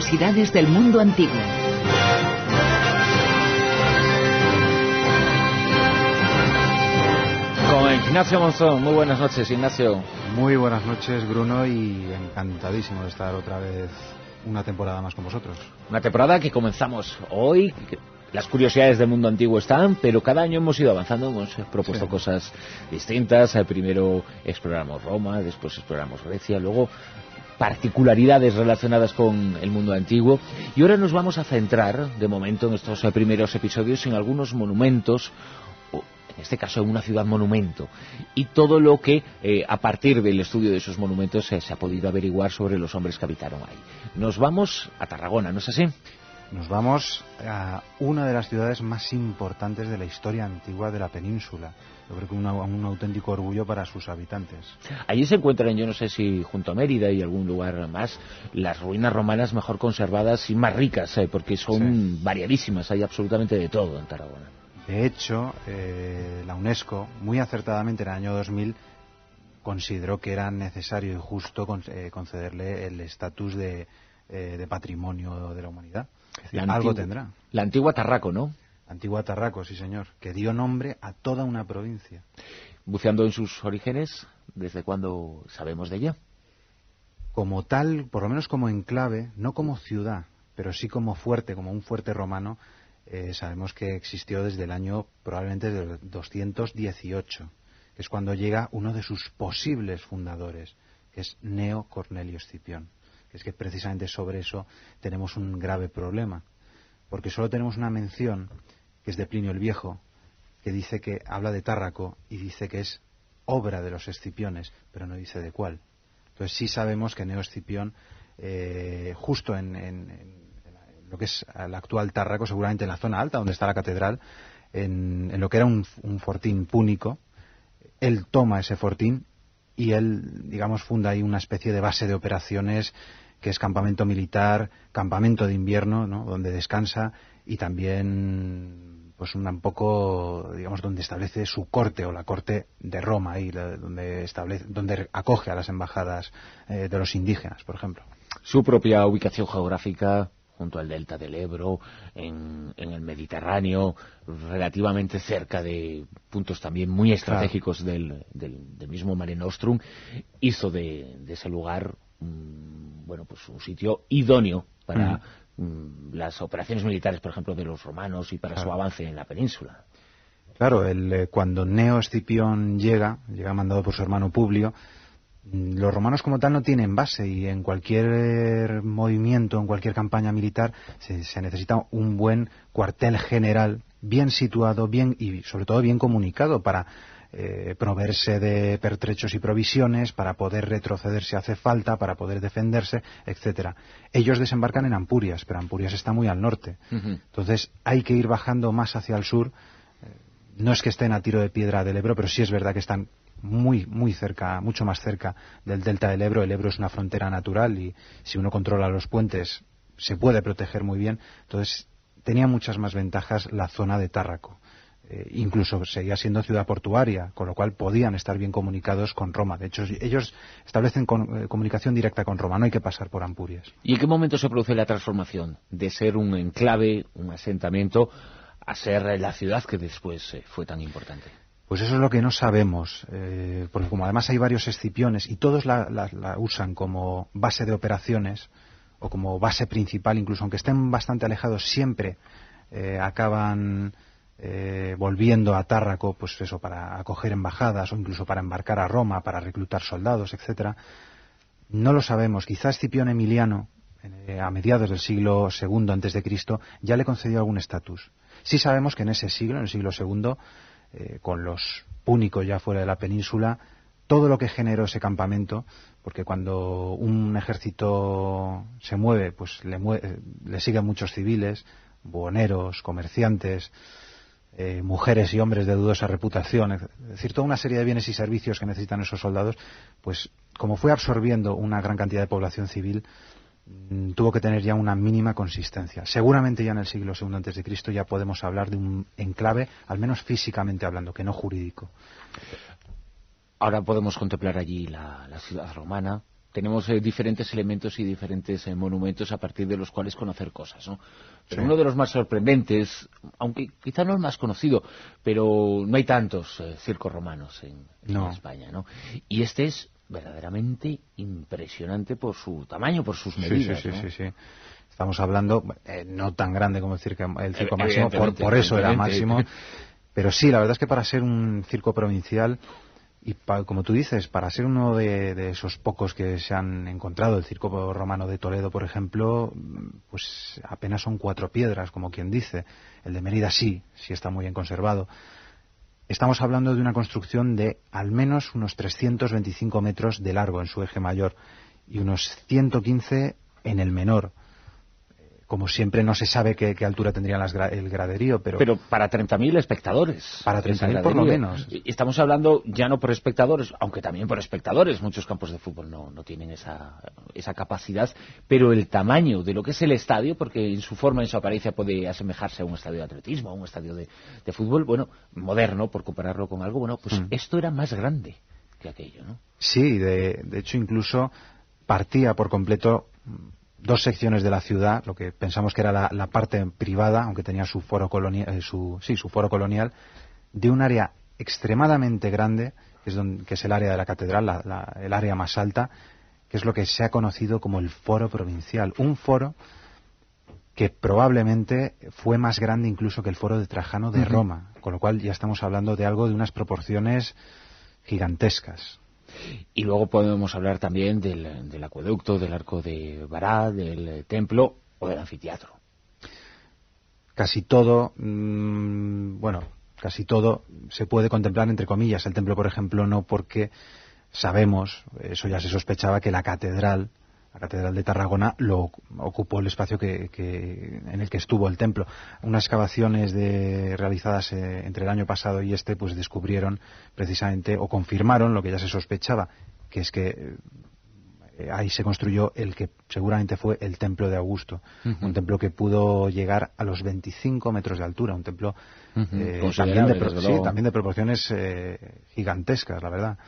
curiosidades del mundo antiguo. Con Ignacio Monzón. Muy buenas noches, Ignacio. Muy buenas noches, Bruno, y encantadísimo de estar otra vez una temporada más con vosotros. Una temporada que comenzamos hoy. Las curiosidades del mundo antiguo están, pero cada año hemos ido avanzando, hemos propuesto cosas distintas. Primero exploramos Roma, después exploramos Grecia, luego particularidades relacionadas con el mundo antiguo. Y ahora nos vamos a centrar, de momento, en estos primeros episodios, en algunos monumentos, en este caso en una ciudad monumento, y todo lo que a partir del estudio de esos monumentos se ha podido averiguar sobre los hombres que habitaron ahí. Nos vamos a Tarragona, ¿no es así? Nos vamos a una de las ciudades más importantes de la historia antigua de la península. Yo creo que un auténtico orgullo para sus habitantes. Allí se encuentran, yo no sé si junto a Mérida y algún lugar más, las ruinas romanas mejor conservadas y más ricas, porque son variadísimas, hay absolutamente de todo en Tarragona. De hecho, la UNESCO, muy acertadamente en el año 2000, consideró que era necesario y justo concederle el estatus de patrimonio de la humanidad. Algo tendrá. La antigua Tarraco, ¿no? Antigua Tarraco, sí señor, que dio nombre a toda una provincia. Buceando en sus orígenes, ¿desde cuándo sabemos de ella? Como tal, por lo menos como enclave, no como ciudad, pero sí como fuerte, como un fuerte romano, sabemos que existió desde el año probablemente del 218, que es cuando llega uno de sus posibles fundadores, que es Gneo Cornelio Escipión. Es que precisamente sobre eso tenemos un grave problema, porque solo tenemos una mención, que es de Plinio el Viejo, que dice que habla de Tárraco y dice que es obra de los Escipiones, pero no dice de cuál. Entonces sí sabemos que Gneo Escipión, justo en lo que es el actual Tárraco, seguramente en la zona alta donde está la catedral, en lo que era un fortín púnico, él toma ese fortín y él, digamos, funda ahí una especie de base de operaciones que es campamento militar, campamento de invierno, ¿no?, donde descansa, y también pues un poco, digamos, donde establece su corte, o la corte de Roma, ahí donde acoge a las embajadas de los indígenas, por ejemplo. Su propia ubicación geográfica junto al delta del Ebro, en el Mediterráneo, relativamente cerca de puntos también muy estratégicos del mismo Mare Nostrum, hizo de ese lugar pues un sitio idóneo para las operaciones militares, por ejemplo, de los romanos y para su avance en la península. Claro, cuando Gneo Escipión llega mandado por su hermano Publio, los romanos como tal no tienen base, y en cualquier movimiento, en cualquier campaña militar, se necesita un buen cuartel general, bien situado, bien y sobre todo bien comunicado, para proveerse de pertrechos y provisiones, para poder retroceder si hace falta, para poder defenderse, etcétera. Ellos desembarcan en Ampurias, pero Ampurias está muy al norte. Entonces hay que ir bajando más hacia el sur. No es que estén a tiro de piedra del Ebro, pero sí es verdad que están muy cerca, mucho más cerca del delta del Ebro. El Ebro es una frontera natural y si uno controla los puentes se puede proteger muy bien. Entonces tenía muchas más ventajas la zona de Tárraco. Incluso seguía siendo ciudad portuaria, con lo cual podían estar bien comunicados con Roma. De hecho, ellos establecen comunicación directa con Roma, no hay que pasar por Ampurias. ¿Y en qué momento se produce la transformación de ser un enclave, un asentamiento, a ser la ciudad que después fue tan importante? Pues eso es lo que no sabemos, porque como además hay varios Escipiones y todos la usan como base de operaciones o como base principal, incluso aunque estén bastante alejados, siempre acaban volviendo a Tárraco, pues eso, para acoger embajadas o incluso para embarcar a Roma, para reclutar soldados, etcétera. No lo sabemos. Quizá Escipión Emiliano, a mediados del siglo II antes de Cristo, ya le concedió algún estatus. Sí sabemos que en ese siglo, en el siglo II, con los púnicos ya fuera de la península, todo lo que generó ese campamento, porque cuando un ejército se mueve, pues le siguen muchos civiles, buhoneros, comerciantes, mujeres y hombres de dudosa reputación, es decir, toda una serie de bienes y servicios que necesitan esos soldados, pues como fue absorbiendo una gran cantidad de población civil, tuvo que tener ya una mínima consistencia. Seguramente ya en el siglo II antes de Cristo ya podemos hablar de un enclave, al menos físicamente hablando, que no jurídico. Ahora podemos contemplar allí la ciudad romana, tenemos diferentes elementos y diferentes monumentos a partir de los cuales conocer cosas, ¿no? Pero Sí. uno de los más sorprendentes, aunque quizá no el más conocido, pero no hay tantos circos romanos en No. España, ¿no? Y este es verdaderamente impresionante por su tamaño, por sus Sí, medidas, sí, sí, ¿no? sí, sí. Estamos hablando, no tan grande como el circo máximo, Evidentemente, por eso era evidentemente. máximo, pero sí, la verdad es que para ser un circo provincial, y como tú dices, para ser uno de esos pocos que se han encontrado, el circo romano de Toledo, por ejemplo, pues apenas son 4 piedras, como quien dice. El de Mérida sí está muy bien conservado. Estamos hablando de una construcción de al menos unos 325 metros de largo en su eje mayor y unos 115 en el menor. Como siempre, no se sabe qué altura tendría el graderío, pero para 30.000 espectadores. para 30.000 por lo menos. Y estamos hablando ya no por espectadores, aunque también por espectadores. Muchos campos de fútbol no tienen esa capacidad, pero el tamaño de lo que es el estadio, porque en su forma, en su apariencia, puede asemejarse a un estadio de atletismo, a un estadio de fútbol, bueno, moderno, por compararlo con algo, bueno, pues esto era más grande que aquello, ¿no? Sí, de hecho incluso partía por completo 2 secciones de la ciudad, lo que pensamos que era la parte privada, aunque tenía su foro colonial, su foro colonial, de un área extremadamente grande, que es el área de la catedral, el área más alta, que es lo que se ha conocido como el foro provincial. Un foro que probablemente fue más grande incluso que el foro de Trajano de Roma, con lo cual ya estamos hablando de algo de unas proporciones gigantescas. Y luego podemos hablar también del acueducto, del arco de Bará, del templo o del anfiteatro. Casi todo, casi todo se puede contemplar entre comillas. El templo, por ejemplo, no, porque sabemos, eso ya se sospechaba, que la catedral de Tarragona lo ocupó el espacio en el que estuvo el templo. Unas excavaciones realizadas entre el año pasado y este, pues descubrieron precisamente o confirmaron lo que ya se sospechaba, que es que ahí se construyó el que seguramente fue el templo de Augusto, un templo que pudo llegar a los 25 metros de altura, un templo también de proporciones gigantescas, la verdad.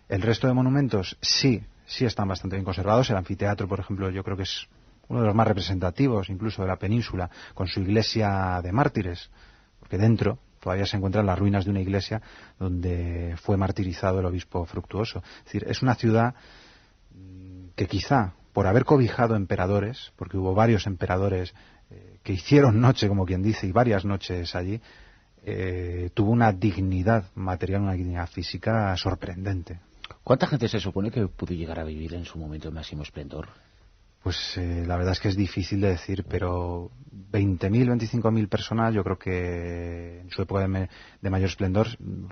El resto de monumentos sí están bastante bien conservados. El anfiteatro, por ejemplo, yo creo que es uno de los más representativos incluso de la península, con su iglesia de mártires, porque dentro todavía se encuentran las ruinas de una iglesia donde fue martirizado el obispo Fructuoso. Es decir, es una ciudad que quizá por haber cobijado emperadores, porque hubo varios emperadores que hicieron noche, como quien dice, y varias noches allí, tuvo una dignidad material, una dignidad física sorprendente. ¿Cuánta gente se supone que pudo llegar a vivir en su momento de máximo esplendor? Pues la verdad es que es difícil de decir, pero 20.000, 25.000 personas, yo creo que en su época de mayor esplendor,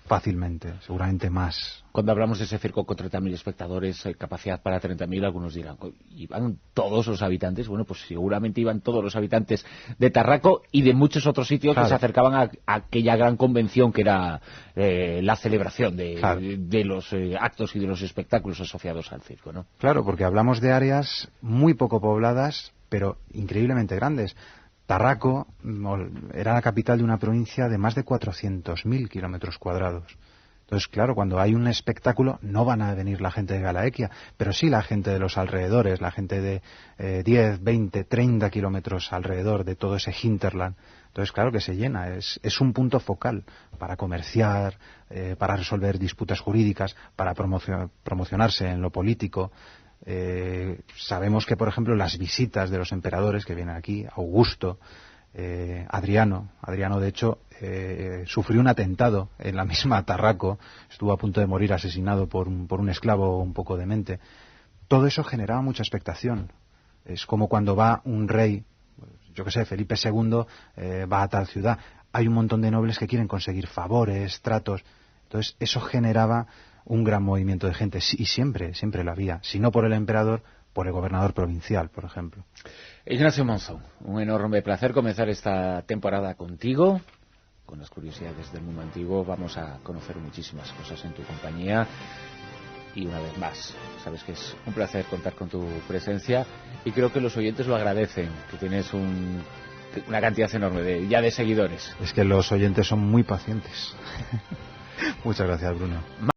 fácilmente, seguramente más. Cuando hablamos de ese circo con 30.000 espectadores, capacidad para 30.000, algunos dirán, ¿iban todos los habitantes? Bueno, pues seguramente iban todos los habitantes de Tarraco y de muchos otros sitios que se acercaban a aquella gran convención que era la celebración de los actos y de los espectáculos asociados al circo, ¿no? Claro, porque hablamos de áreas muy poco pobladas, pero increíblemente grandes. Tarraco era la capital de una provincia de más de 400.000 kilómetros cuadrados. Entonces, claro, cuando hay un espectáculo no van a venir la gente de Galaequia, pero sí la gente de los alrededores, la gente de 10, 20, 30 kilómetros alrededor de todo ese hinterland. Entonces, claro que se llena, es un punto focal para comerciar, para resolver disputas jurídicas, para promocionarse en lo político. Sabemos que, por ejemplo, las visitas de los emperadores que vienen aquí, Augusto, Adriano de hecho sufrió un atentado en la misma Tarraco, estuvo a punto de morir asesinado por un esclavo un poco demente. Todo eso generaba mucha expectación. Es como cuando va un rey, yo que sé, Felipe II va a tal ciudad, hay un montón de nobles que quieren conseguir favores, tratos, entonces eso generaba un gran movimiento de gente, y siempre lo había, si no por el emperador, por el gobernador provincial, por ejemplo. Ignacio Monzón, un enorme placer comenzar esta temporada contigo, con las curiosidades del mundo antiguo. Vamos a conocer muchísimas cosas en tu compañía y una vez más, sabes que es un placer contar con tu presencia y creo que los oyentes lo agradecen, que tienes una cantidad enorme de seguidores. Es que los oyentes son muy pacientes. Muchas gracias, Bruno.